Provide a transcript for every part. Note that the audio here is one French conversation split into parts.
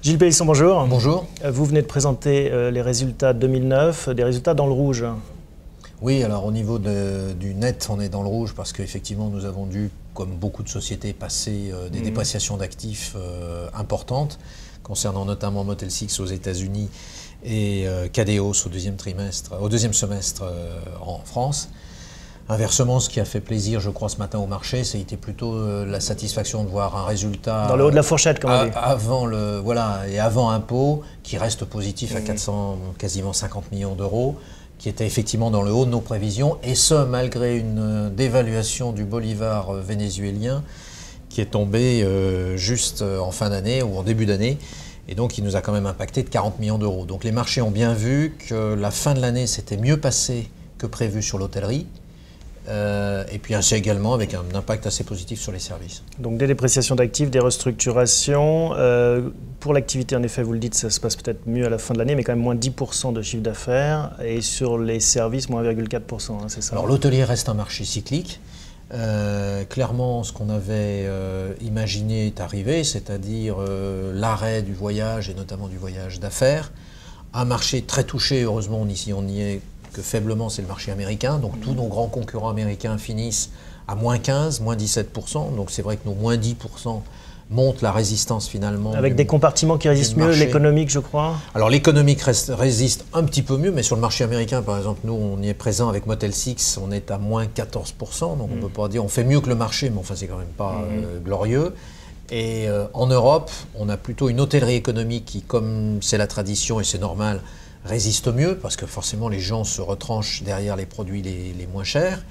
Gilles Pélisson, bonjour. Bonjour. Vous venez de présenter les résultats 2009, des résultats dans le rouge. Oui, alors au niveau du net, on est dans le rouge parce qu'effectivement, nous avons dû, comme beaucoup de sociétés, passer des dépréciations d'actifs importantes, concernant notamment Motel 6 aux États-Unis et Cadeos au deuxième semestre en France. Inversement, ce qui a fait plaisir, je crois, ce matin au marché, c'était plutôt la satisfaction de voir un résultat... Dans le haut de la fourchette, comme on dit. Avant impôt, qui reste positif à quasiment 50 millions d'euros, qui était effectivement dans le haut de nos prévisions, et ce, malgré une dévaluation du bolivar vénézuélien, qui est tombé juste en fin d'année ou en début d'année, et donc il nous a quand même impacté de 40 millions d'euros. Donc les marchés ont bien vu que la fin de l'année s'était mieux passée que prévu sur l'hôtellerie, et puis ainsi également avec un impact assez positif sur les services. Donc des dépréciations d'actifs, des restructurations. Pour l'activité, en effet, vous le dites, ça se passe peut-être mieux à la fin de l'année, mais quand même moins 10% de chiffre d'affaires. Et sur les services, moins 1,4%, hein, c'est ça? Alors l'hôtelier reste un marché cyclique. Clairement, ce qu'on avait imaginé est arrivé, c'est-à-dire l'arrêt du voyage et notamment du voyage d'affaires. Un marché très touché, heureusement, ici on y est que faiblement, c'est le marché américain. Donc tous nos grands concurrents américains finissent à moins 15, moins 17%. Donc c'est vrai que nos moins 10% montrent la résistance finalement. Avec des compartiments qui résistent mieux, l'économique je crois? Alors l'économique résiste un petit peu mieux, mais sur le marché américain par exemple, nous on y est présent avec Motel 6, on est à moins 14%. Donc on ne peut pas dire, on fait mieux que le marché, mais enfin c'est quand même pas glorieux. Et en Europe, on a plutôt une hôtellerie économique qui, comme c'est la tradition et c'est normal, résiste mieux parce que forcément les gens se retranchent derrière les produits les moins chers.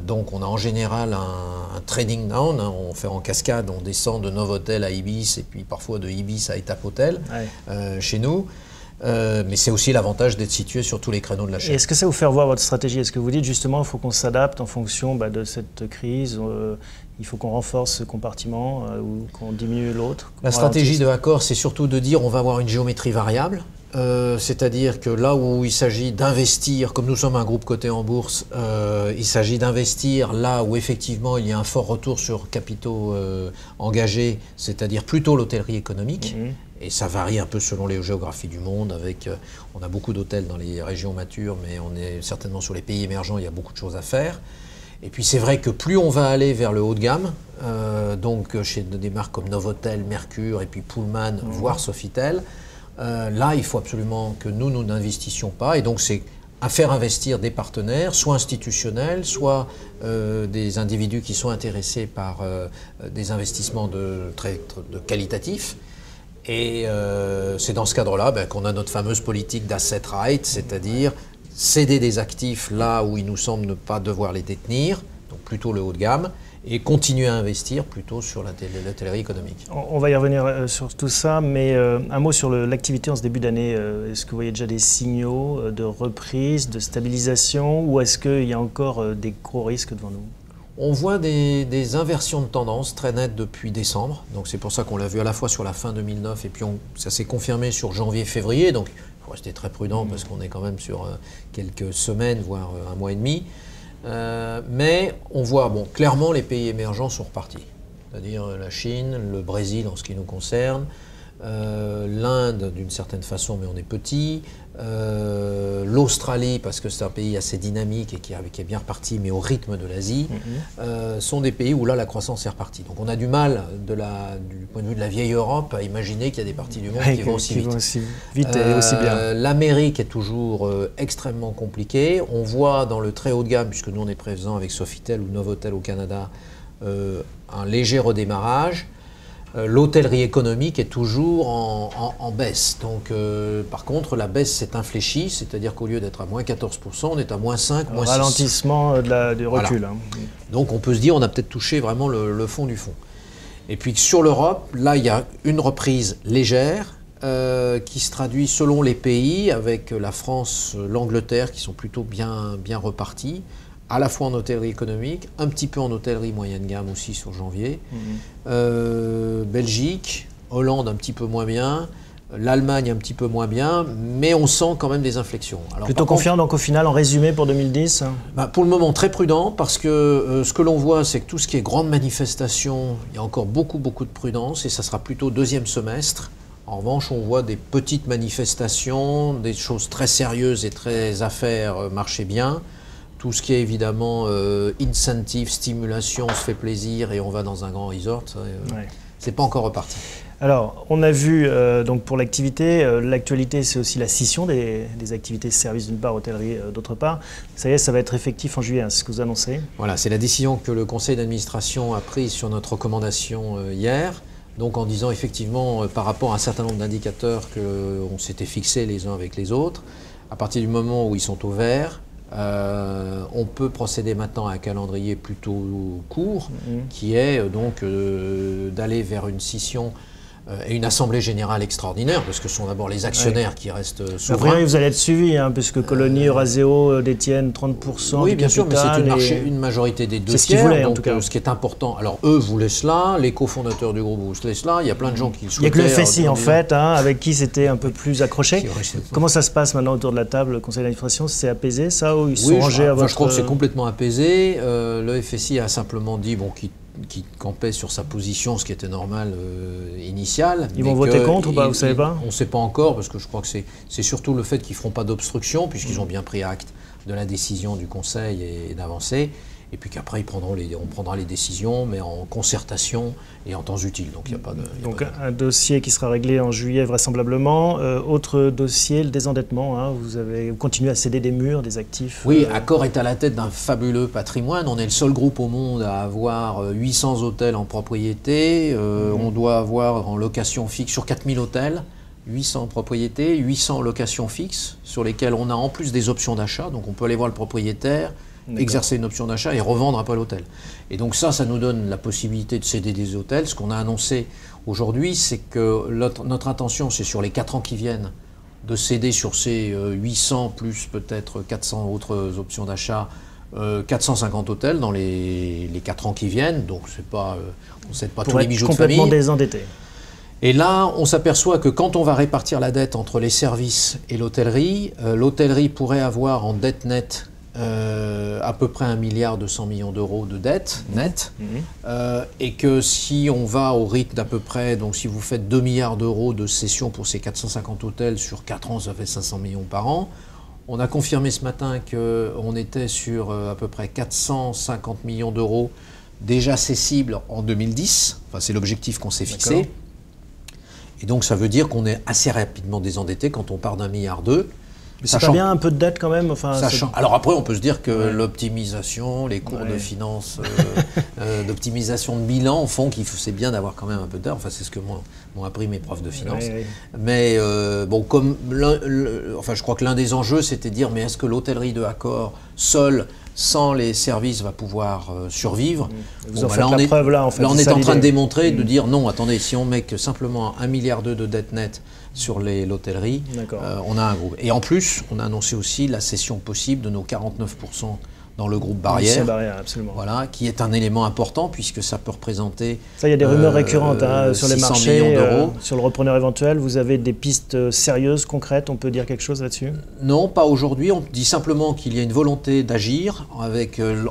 Donc on a en général un trading down, hein, on fait en cascade, on descend de Novotel à Ibis et puis parfois de Ibis à Etap Hotel chez nous. Mais c'est aussi l'avantage d'être situé sur tous les créneaux de la chaîne. Est-ce que ça vous fait revoir votre stratégie? Est-ce que vous dites justement qu'il faut qu'on s'adapte en fonction de cette crise? Il faut qu'on renforce ce compartiment ou qu'on diminue l'autre? La stratégie de Accor, c'est surtout de dire on va avoir une géométrie variable. C'est-à-dire que là où il s'agit d'investir, comme nous sommes un groupe coté en bourse, il s'agit d'investir là où effectivement il y a un fort retour sur capitaux engagés, c'est-à-dire plutôt l'hôtellerie économique. Et ça varie un peu selon les géographies du monde. On a beaucoup d'hôtels dans les régions matures, mais on est certainement sur les pays émergents, il y a beaucoup de choses à faire. Et puis c'est vrai que plus on va aller vers le haut de gamme, donc chez des marques comme Novotel, Mercure et puis Pullman, voire Sofitel, là, il faut absolument que nous n'investissions pas, et donc c'est à faire investir des partenaires, soit institutionnels, soit des individus qui sont intéressés par des investissements de qualitatifs. Et c'est dans ce cadre-là qu'on a notre fameuse politique d'asset right, c'est-à-dire céder des actifs là où il nous semble ne pas devoir les détenir, donc plutôt le haut de gamme, et continuer à investir plutôt sur l'hôtellerie économique. On va y revenir sur tout ça, mais un mot sur l'activité en ce début d'année. Est-ce que vous voyez déjà des signaux de reprise, de stabilisation, ou est-ce qu'il y a encore des gros risques devant nous? On voit des inversions de tendance très nettes depuis décembre, donc c'est pour ça qu'on l'a vu à la fois sur la fin 2009 et puis ça s'est confirmé sur janvier-février, donc il faut rester très prudent parce qu'on est quand même sur quelques semaines, voire un mois et demi. Mais on voit, clairement les pays émergents sont repartis, c'est-à-dire la Chine, le Brésil en ce qui nous concerne, l'Inde d'une certaine façon, mais on est petit, l'Australie parce que c'est un pays assez dynamique et qui est bien reparti, mais au rythme de l'Asie, sont des pays où là la croissance est repartie. Donc on a du mal du point de vue de la vieille Europe à imaginer qu'il y a des parties du monde qui vont aussi vite. Et aussi bien. L'Amérique est toujours extrêmement compliquée. On voit dans le très haut de gamme, puisque nous on est présent avec Sofitel ou Novotel au Canada, un léger redémarrage. L'hôtellerie économique est toujours en baisse. Donc, par contre, la baisse s'est infléchie, c'est-à-dire qu'au lieu d'être à moins 14%, on est à moins 5, moins 6. Ralentissement du recul. Voilà. Donc, on peut se dire on a peut-être touché vraiment le fond du fond. Et puis, sur l'Europe, là, il y a une reprise légère qui se traduit selon les pays, avec la France, l'Angleterre, qui sont plutôt bien repartis, à la fois en hôtellerie économique, un petit peu en hôtellerie moyenne gamme aussi sur janvier. Belgique, Hollande un petit peu moins bien, L'Allemagne un petit peu moins bien, mais on sent quand même des inflexions. Alors, plutôt confiant, donc au final, en résumé pour 2010 pour le moment, très prudent, parce que ce que l'on voit, c'est que tout ce qui est grande manifestation, il y a encore beaucoup de prudence, et ça sera plutôt deuxième semestre. En revanche, on voit des petites manifestations, des choses très sérieuses et très à faire marcher bien. Tout ce qui est évidemment incentive, stimulation, on se fait plaisir et on va dans un grand resort, c'est pas encore reparti. Alors, on a vu donc pour l'activité, l'actualité c'est aussi la scission des activités services d'une part, hôtellerie d'autre part. Ça y est, ça va être effectif en juillet, hein, c'est ce que vous annoncez. Voilà, c'est la décision que le conseil d'administration a prise sur notre recommandation hier. Donc en disant effectivement par rapport à un certain nombre d'indicateurs qu'on s'était fixés les uns avec les autres, à partir du moment où ils sont au vert, on peut procéder maintenant à un calendrier plutôt court, qui est donc d'aller vers une scission et une assemblée générale extraordinaire, parce que ce sont d'abord les actionnaires qui restent souverains. Vous allez être suivis, hein, puisque Colony, Euraseo détiennent 30% oui, du bien sûr, mais c'est une majorité des deux tiers. Voulaient, donc, en tout cas. Ce qui est important, alors eux voulaient cela, les cofondateurs du groupe voulaient cela, il y a plein de gens qui le souhaitaient. Il n'y a que le FSI en fait, hein, avec qui c'était un peu plus accroché. Comment ça se passe maintenant autour de la table, le conseil d'administration? C'est apaisé ça, ou ils sont rangés à votre... Je crois que c'est complètement apaisé. Le FSI a simplement dit qui campait sur sa position, ce qui était normal initial. Ils vont voter contre ou pas, vous savez pas? On ne sait pas encore, parce que je crois que c'est surtout le fait qu'ils ne feront pas d'obstruction, puisqu'ils ont bien pris acte de la décision du Conseil et d'avancer. Et puis qu'après, on prendra les décisions, mais en concertation et en temps utile. Donc, il n'y a pas de... Donc, un dossier qui sera réglé en juillet, vraisemblablement. Autre dossier, le désendettement. Hein. Vous continuez à céder des murs, des actifs. Oui, Accor est à la tête d'un fabuleux patrimoine. On est le seul groupe au monde à avoir 800 hôtels en propriété. On doit avoir en location fixe sur 4000 hôtels. 800 propriétés, 800 locations fixes, sur lesquelles on a en plus des options d'achat. Donc, on peut aller voir le propriétaire, exercer une option d'achat et revendre après l'hôtel. Et donc ça nous donne la possibilité de céder des hôtels. Ce qu'on a annoncé aujourd'hui, c'est que notre intention, c'est sur les 4 ans qui viennent, de céder sur ces 800 plus peut-être 400 autres options d'achat, 450 hôtels dans les 4 ans qui viennent. Donc c'est pas, on ne cède pas tous les bijoux de famille. Complètement désendetté. Et là, on s'aperçoit que quand on va répartir la dette entre les services et l'hôtellerie pourrait avoir en dette nette à peu près 1,2 milliard d'euros de dette nette, et que si on va au rythme d'à peu près, donc si vous faites 2 milliards d'euros de cession pour ces 450 hôtels sur 4 ans, ça fait 500 millions par an. On a confirmé ce matin qu'on était sur à peu près 450 millions d'euros déjà cessibles en 2010, enfin c'est l'objectif qu'on s'est fixé. Et donc ça veut dire qu'on est assez rapidement désendetté quand on part d'1,2 milliard. Mais ça bien un peu de dette quand même. Enfin, alors après, on peut se dire que l'optimisation, les cours de finance, d'optimisation de bilan font qu'il c'est bien d'avoir quand même un peu de dette. Enfin, c'est ce que m'ont appris mes profs de finance. Mais bon, comme je crois que l'un des enjeux, c'était de dire, mais est-ce que l'hôtellerie de Accor, seule, sans les services, va pouvoir survivre? Vous en faites la preuve là, en fait. Là, on est en train de démontrer, de dire non, attendez, si on met que simplement 1,2 milliard de dette nette sur l'hôtellerie, on a un groupe. Et en plus, on a annoncé aussi la cession possible de nos 49% dans le groupe Barrière, absolument. Voilà, qui est un élément important puisque ça peut représenter... Ça, il y a des rumeurs récurrentes sur les marchés, sur le repreneur éventuel. Vous avez des pistes sérieuses, concrètes, on peut dire quelque chose là-dessus? Non, pas aujourd'hui. On dit simplement qu'il y a une volonté d'agir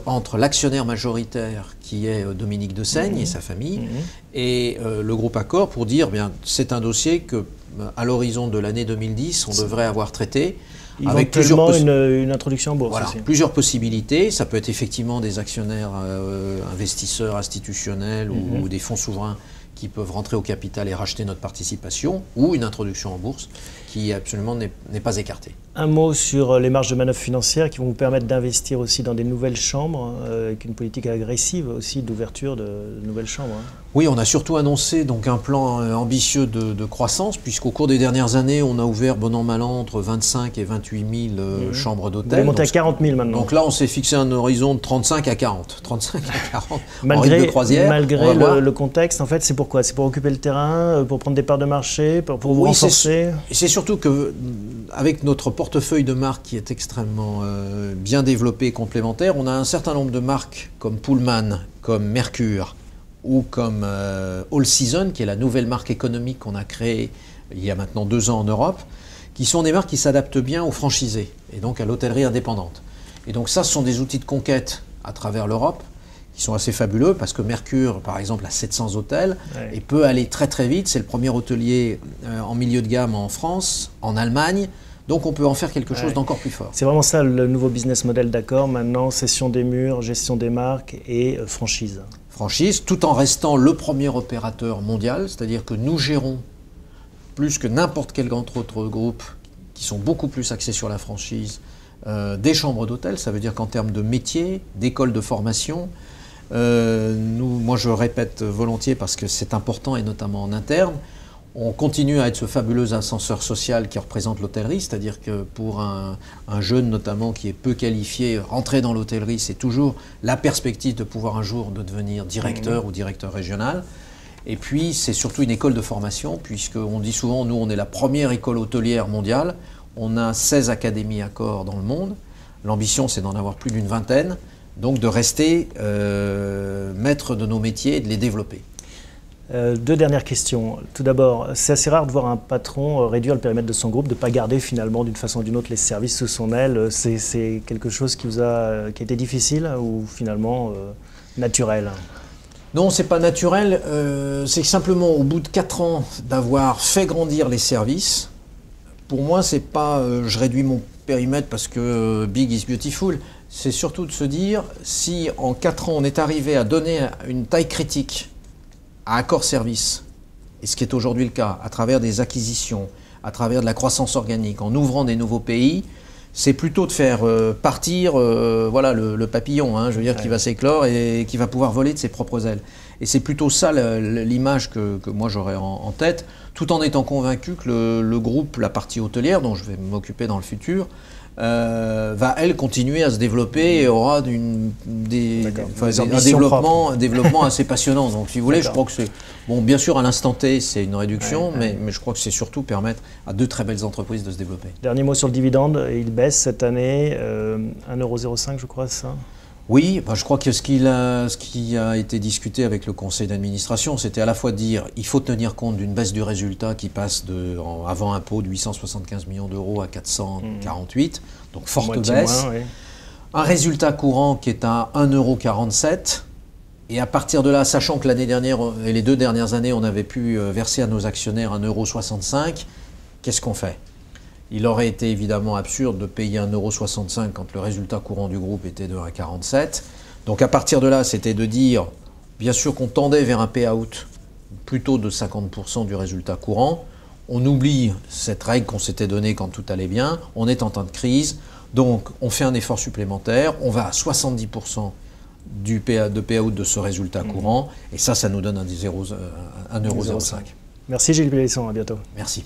entre l'actionnaire majoritaire qui est Dominique de Seigne et sa famille, et le groupe Accor pour dire, bien, c'est un dossier que à l'horizon de l'année 2010, on devrait avoir traité. Avec une introduction en bourse. Voilà, aussi. Plusieurs possibilités. Ça peut être effectivement des actionnaires investisseurs institutionnels ou des fonds souverains qui peuvent rentrer au capital et racheter notre participation, ou une introduction en bourse qui absolument n'est pas écartée. Un mot sur les marges de manœuvre financières qui vont vous permettre d'investir aussi dans des nouvelles chambres, avec une politique agressive aussi d'ouverture de nouvelles chambres. Oui, on a surtout annoncé donc un plan ambitieux de croissance, puisqu'au cours des dernières années, on a ouvert bon an mal an entre 25 et 28 000 chambres d'hôtel. Vous allez monter à 40 000 maintenant. Donc là, on s'est fixé un horizon de 35 à 40. 35 à 40 en rythme de croisière. Malgré le contexte, en fait, c'est pourquoi? C'est pour occuper le terrain, pour prendre des parts de marché, pour vous renforcer? C'est surtout qu'avec notre portefeuille de marques qui est extrêmement bien développé et complémentaire, on a un certain nombre de marques comme Pullman, comme Mercure, ou comme All Season, qui est la nouvelle marque économique qu'on a créée il y a maintenant 2 ans en Europe, qui sont des marques qui s'adaptent bien aux franchisés et donc à l'hôtellerie indépendante. Et donc ça, ce sont des outils de conquête à travers l'Europe qui sont assez fabuleux parce que Mercure, par exemple, a 700 hôtels et peut aller très très vite. C'est le premier hôtelier en milieu de gamme en France, en Allemagne. Donc on peut en faire quelque chose d'encore plus fort. C'est vraiment ça le nouveau business model d'Accor maintenant, cession des murs, gestion des marques et franchise. Franchise, tout en restant le premier opérateur mondial, c'est-à-dire que nous gérons plus que n'importe quel autre groupe qui sont beaucoup plus axés sur la franchise, des chambres d'hôtel, ça veut dire qu'en termes de métier, d'école de formation, moi je répète volontiers parce que c'est important et notamment en interne, on continue à être ce fabuleux ascenseur social qui représente l'hôtellerie, c'est-à-dire que pour un jeune notamment qui est peu qualifié, rentrer dans l'hôtellerie, c'est toujours la perspective de pouvoir un jour de devenir directeur ou directeur régional. Et puis c'est surtout une école de formation, puisqu'on dit souvent, nous on est la première école hôtelière mondiale, on a 16 académies Accor dans le monde, l'ambition c'est d'en avoir plus d'une vingtaine, donc de rester maître de nos métiers et de les développer. 2 dernières questions. Tout d'abord, c'est assez rare de voir un patron réduire le périmètre de son groupe, de ne pas garder finalement d'une façon ou d'une autre les services sous son aile. C'est quelque chose qui a été difficile ou finalement naturel? Non, c'est pas naturel. C'est que simplement au bout de 4 ans d'avoir fait grandir les services, pour moi c'est pas je réduis mon périmètre parce que big is beautiful. C'est surtout de se dire si en 4 ans on est arrivé à donner une taille critique à Accor Service, et ce qui est aujourd'hui le cas, à travers des acquisitions, à travers de la croissance organique, en ouvrant des nouveaux pays, c'est plutôt de faire partir voilà, le papillon, je veux dire, qui va s'éclore et qui va pouvoir voler de ses propres ailes. Et c'est plutôt ça l'image que moi j'aurais en tête, tout en étant convaincu que le groupe, la partie hôtelière, dont je vais m'occuper dans le futur, va elle continuer à se développer et aura un développement assez passionnant. Donc si vous voulez, je crois que c'est, bon bien sûr à l'instant T c'est une réduction, mais je crois que c'est surtout permettre à 2 très belles entreprises de se développer. Dernier mot sur le dividende, il baisse cette année, 1,05 € je crois, c'est ça? Oui, je crois que ce qui a été discuté avec le conseil d'administration, c'était à la fois de dire il faut tenir compte d'une baisse du résultat qui passe avant impôt de 875 millions d'euros à 448, donc forte baisse. Moins, un résultat courant qui est à 1,47 €, et à partir de là, sachant que l'année dernière et les 2 dernières années, on avait pu verser à nos actionnaires 1,65 €, qu'est-ce qu'on fait? Il aurait été évidemment absurde de payer 1,65 € quand le résultat courant du groupe était de 1,47 €. Donc à partir de là, c'était de dire, bien sûr qu'on tendait vers un payout plutôt de 50% du résultat courant. On oublie cette règle qu'on s'était donnée quand tout allait bien. On est en temps de crise, donc on fait un effort supplémentaire. On va à 70% de payout de ce résultat courant. Et ça nous donne 1,05 €. Merci Gilles Pélisson, à bientôt. Merci.